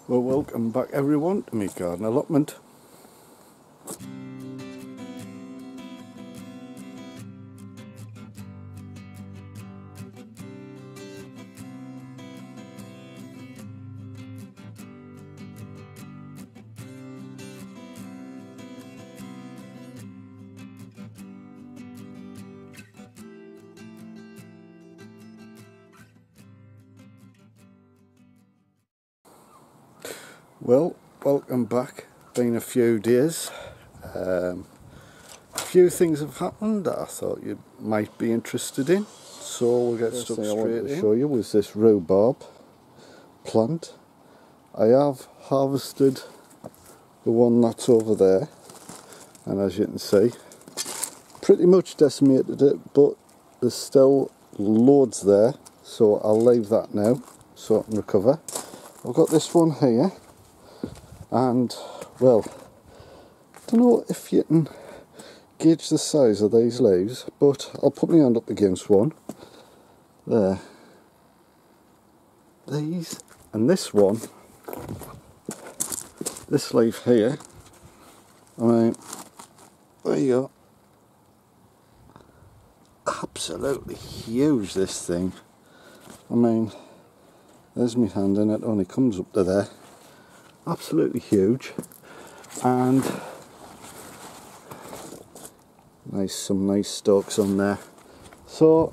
Well, welcome back everyone to my garden allotment. Well, welcome back. Been a few days. A few things have happened that I thought you might be interested in. So we'll get stuck straight in. I wanted to show you was this rhubarb plant. I have harvested the one that's over there, and as you can see, pretty much decimated it, but there's still loads there. So I'll leave that now so I can recover. I've got this one here. And, well, I don't know if you can gauge the size of these leaves, but I'll put my hand up against one. There. These, and this one, this leaf here, I mean, there you go. Absolutely huge, this thing. I mean, there's my hand and it only comes up to there. Absolutely huge, and some nice stalks on there. So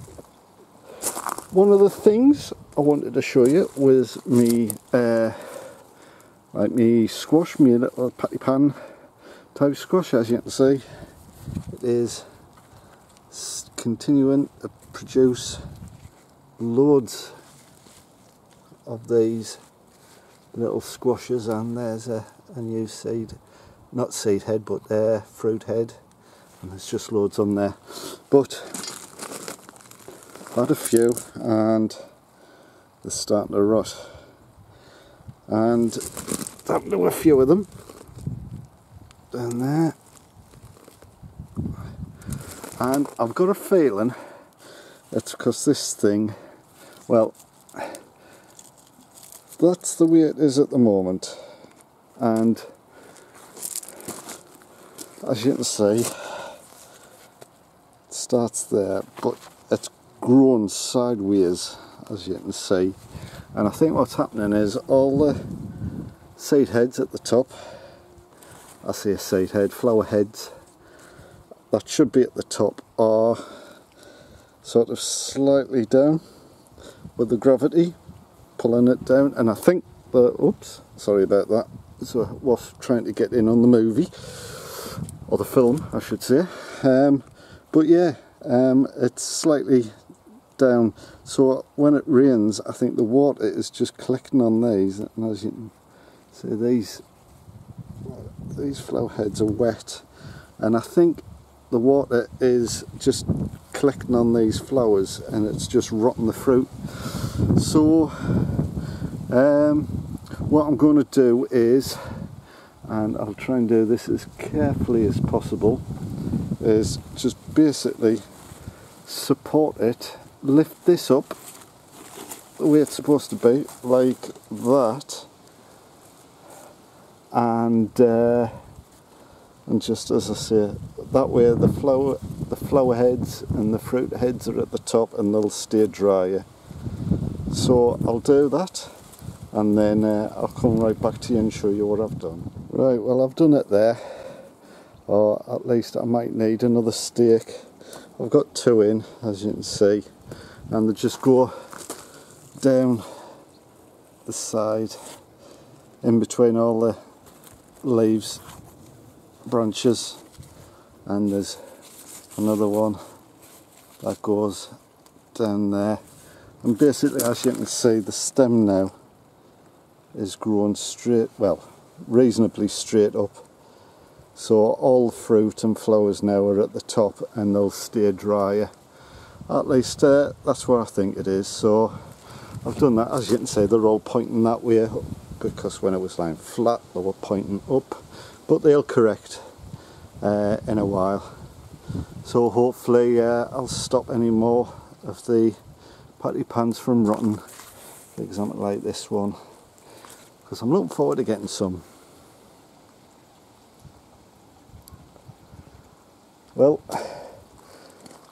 one of the things I wanted to show you was me me squash, me little patty pan type squash. As you can see, it is continuing to produce loads of these little squashes, and there's a new seed, not seed head, but fruit head, and there's just loads on there. But I had a few and they're starting to rot, and there were a few of them down there, and I've got a feeling it's because this thing, well, that's the way it is at the moment, and as you can see, it starts there, but it's grown sideways, as you can see. And I think what's happening is all the seed heads at the top, I say a seed head, flower heads that should be at the top are sort of slightly down with the gravity pulling it down, and I think the, oops, sorry about that, so I was trying to get in on the movie, or the film I should say, but yeah, it's slightly down, so when it rains I think the water is just collecting on these, and as you can see, these flower heads are wet, and I think the water is just collecting on these flowers and it's just rotting the fruit. So what I'm going to do is, and I'll try and do this as carefully as possible, is just basically support it, lift this up the way it's supposed to be, like that, and just as I say, that way the flower heads and the fruit heads are at the top and they'll stay drier. So I'll do that, and then I'll come right back to you and show you what I've done. Right, well, I've done it there, or at least I might need another stake. I've got two in, as you can see, and they just go down the side in between all the leaves, branches, and there's another one that goes down there, and basically, as you can see, the stem now is growing straight, well, reasonably straight up, so all the fruit and flowers now are at the top and they'll stay drier, at least that's what I think it is. So I've done that. As you can see, they're all pointing that way because when it was lying flat they were pointing up, but they'll correct in a while. So hopefully I'll stop any more of the patty pans from rotting. For example, like this one, because I'm looking forward to getting some. Well,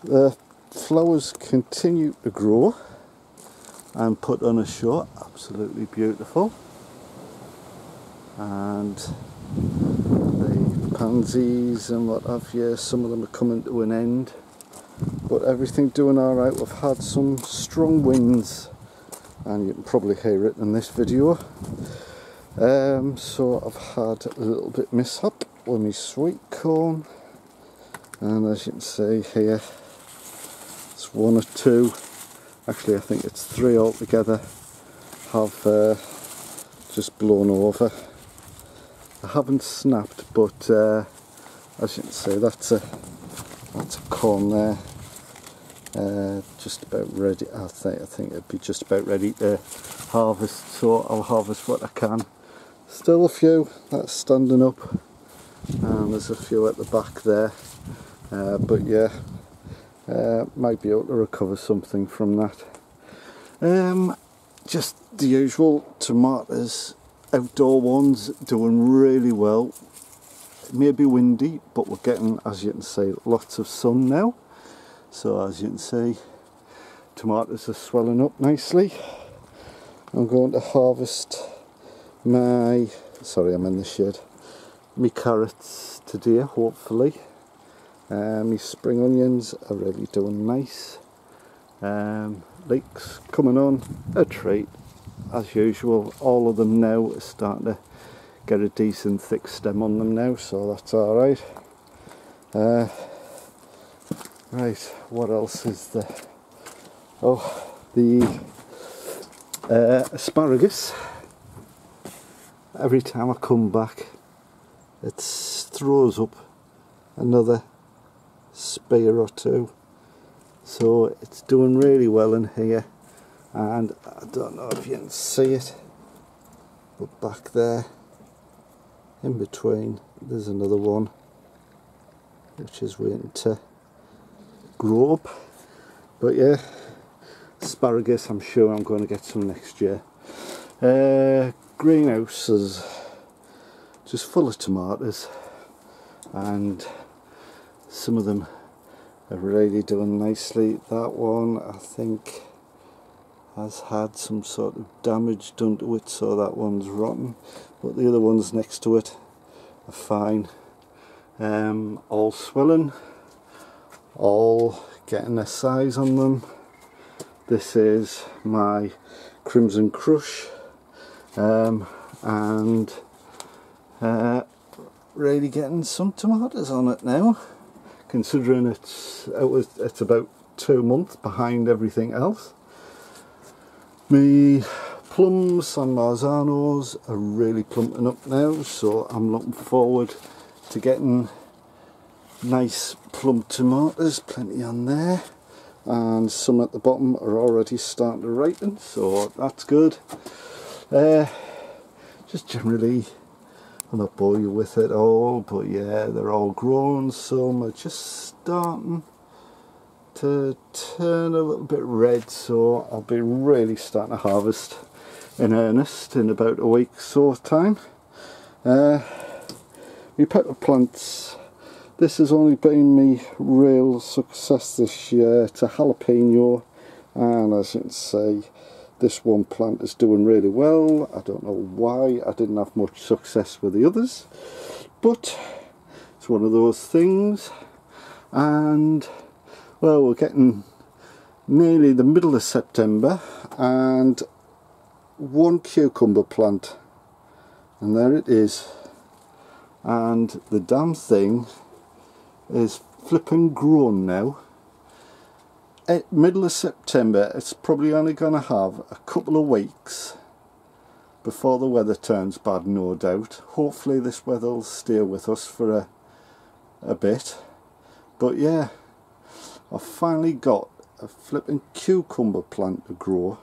the flowers continue to grow and put on a show, absolutely beautiful. And the pansies and what have you, some of them are coming to an end, but everything doing alright. We've had some strong winds and you can probably hear it in this video. So I've had a little bit mishap with my sweet corn, and as you can see here, it's one or two, actually I think it's three altogether, have just blown over. I haven't snapped, but as you can see, that's a corn there, just about ready. I think it'd be just about ready to harvest, so I'll harvest what I can. Still a few that's standing up, and there's a few at the back there, but yeah, might be able to recover something from that. Just the usual tomatoes, outdoor ones, doing really well. It may be windy, but we're getting, as you can see, lots of sun now. So as you can see, tomatoes are swelling up nicely. I'm going to harvest my, sorry, I'm in the shed, my carrots today, hopefully. My spring onions are really doing nice. Leeks coming on a treat as usual. All of them now are starting to get a decent thick stem on them now, so that's alright. Right, what else is there? Oh, the asparagus. Every time I come back, it throws up another spear or two. So it's doing really well in here, and I don't know if you can see it, but back there in between there's another one which is waiting to grow up. But yeah, asparagus, I'm sure I'm going to get some next year. Greenhouse is just full of tomatoes, and some of them are really doing nicely. That one I think has had some sort of damage done to it, so that one's rotten, but the other ones next to it are fine. All swelling, all getting a size on them. This is my Crimson Crush, and really getting some tomatoes on it now, considering it's about 2 months behind everything else. My plums and marzanos are really plumping up now, so I'm looking forward to getting nice plump tomatoes, plenty on there, and some at the bottom are already starting to ripen, so that's good. Just generally, I'll not bore you with it all, but yeah, they're all grown. Some are just starting to turn a little bit red, so I'll be really starting to harvest in earnest in about a week's sort of time. My pepper plants, this has only been my real success this year. It's a jalapeno, and as you can see, this one plant is doing really well. I don't know why I didn't have much success with the others, but it's one of those things. And well, we're getting nearly the middle of September, and one cucumber plant, and there it is, and the damn thing is flipping grown now. At middle of September, it's probably only going to have a couple of weeks before the weather turns bad, no doubt. Hopefully this weather will stay with us for a bit. But yeah, I've finally got a flipping cucumber plant to grow,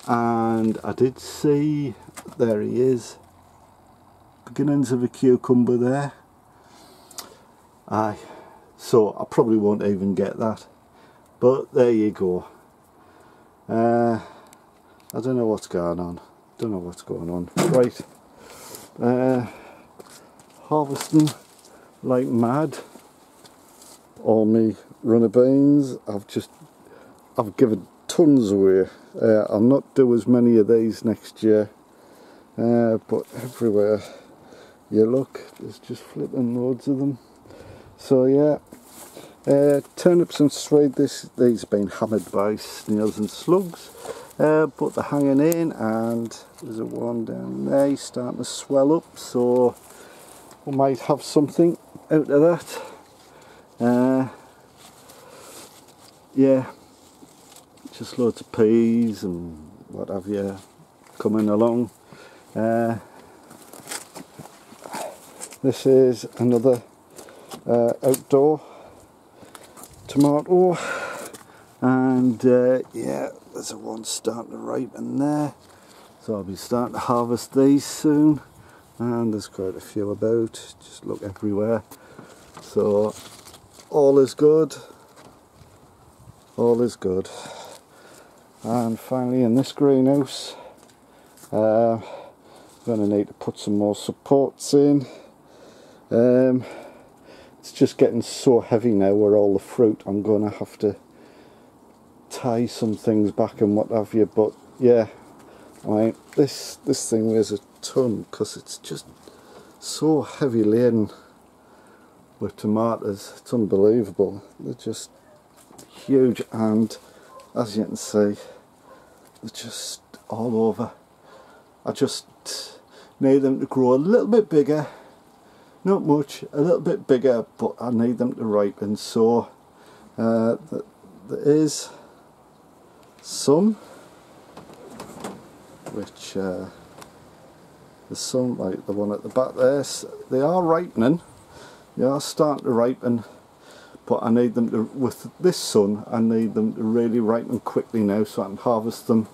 and I did see, there he is, beginnings of a cucumber there. Aye, so I probably won't even get that. But there you go. I don't know what's going on. don't know what's going on. Right, harvesting like mad. All me runner beans. I've given tons away. I'll not do as many of these next year, but everywhere you look, there's just flipping loads of them. So yeah, turnips and swede, these have been hammered by snails and slugs, but they're hanging in, and there's a one down there starting to swell up, so we might have something out of that. Yeah, just loads of peas and what have you coming along. This is another outdoor tomato, and yeah, there's a one starting to ripen there, so I'll be starting to harvest these soon, and there's quite a few about, just look everywhere. So all is good, all is good. And finally, in this greenhouse, I'm going to need to put some more supports in. It's just getting so heavy now with all the fruit, I'm going to have to tie some things back and what have you, but yeah, I mean, this thing weighs a ton because it's just so heavy laden with tomatoes. It's unbelievable. They're just huge, and as you can see, they're just all over. I just need them to grow a little bit bigger, not much, a little bit bigger, but I need them to ripen. So there is some which there's some like the one at the back there. They are ripening, they are starting to ripen, but I need them to, with this sun, I need them to really ripen quickly now so I can harvest them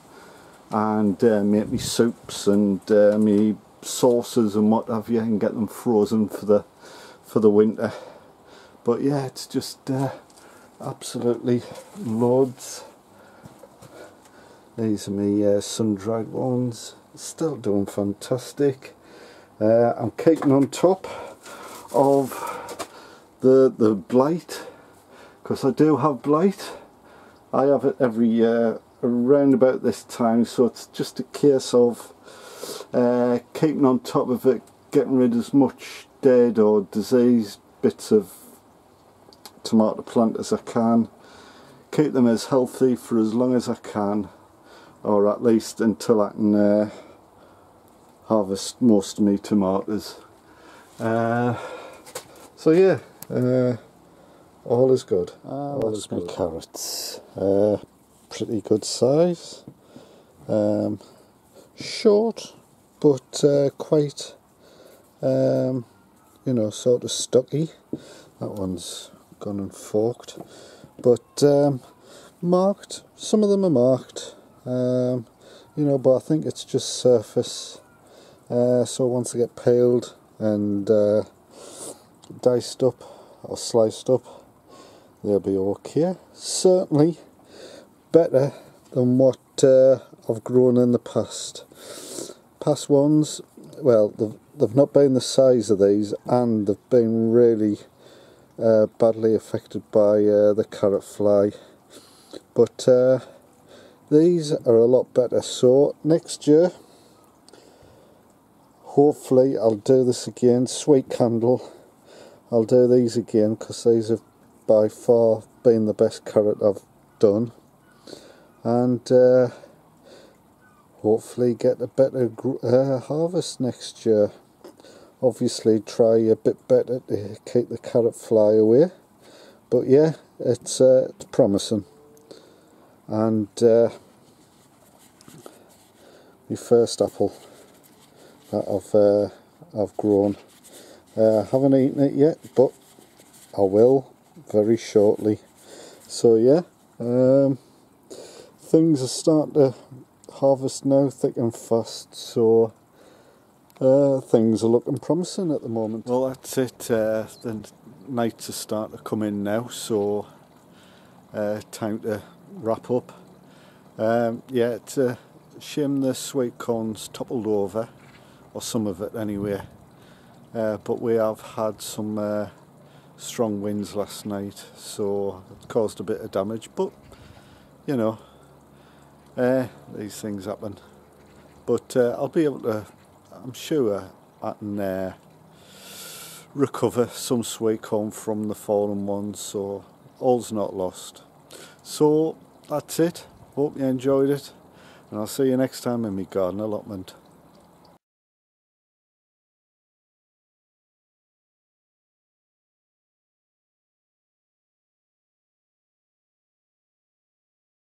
and make me soups and me sauces and what have you, and get them frozen for the winter. But yeah, it's just absolutely loads. These are me sun-dried ones, still doing fantastic. I'm keeping on top of the blight, because I do have blight. I have it every year around about this time, so it's just a case of keeping on top of it, getting rid of as much dead or diseased bits of tomato plant as I can, keep them as healthy for as long as I can, or at least until I can harvest most of my tomatoes. So yeah, all is good. All is good. Carrots, pretty good size, short but quite, you know, sort of stocky. That one's gone and forked, but marked. Some of them are marked, you know, but I think it's just surface. So once they get peeled and diced up or sliced up, they'll be okay. Certainly better than what I've grown in the past. Past ones, well, they've not been the size of these, and they've been really badly affected by the carrot fly. But these are a lot better. So next year, hopefully I'll do this again. Sweet candle, I'll do these again, because these have by far been the best carrot I've done, and hopefully get a better harvest next year. Obviously try a bit better to keep the carrot fly away, but yeah, it's promising. And my first apple that I've grown. Haven't eaten it yet, but I will very shortly. So yeah, things are starting to harvest now thick and fast, so things are looking promising at the moment. Well, that's it. The nights are starting to come in now, so time to wrap up. Yeah, it's a shame the sweet corn's toppled over, or some of it anyway. But we have had some strong winds last night, so it caused a bit of damage. But you know, these things happen. But I'll be able to, I'm sure I can recover some sweet corn from the fallen ones, so all's not lost. So that's it. Hope you enjoyed it, and I'll see you next time in my garden allotment.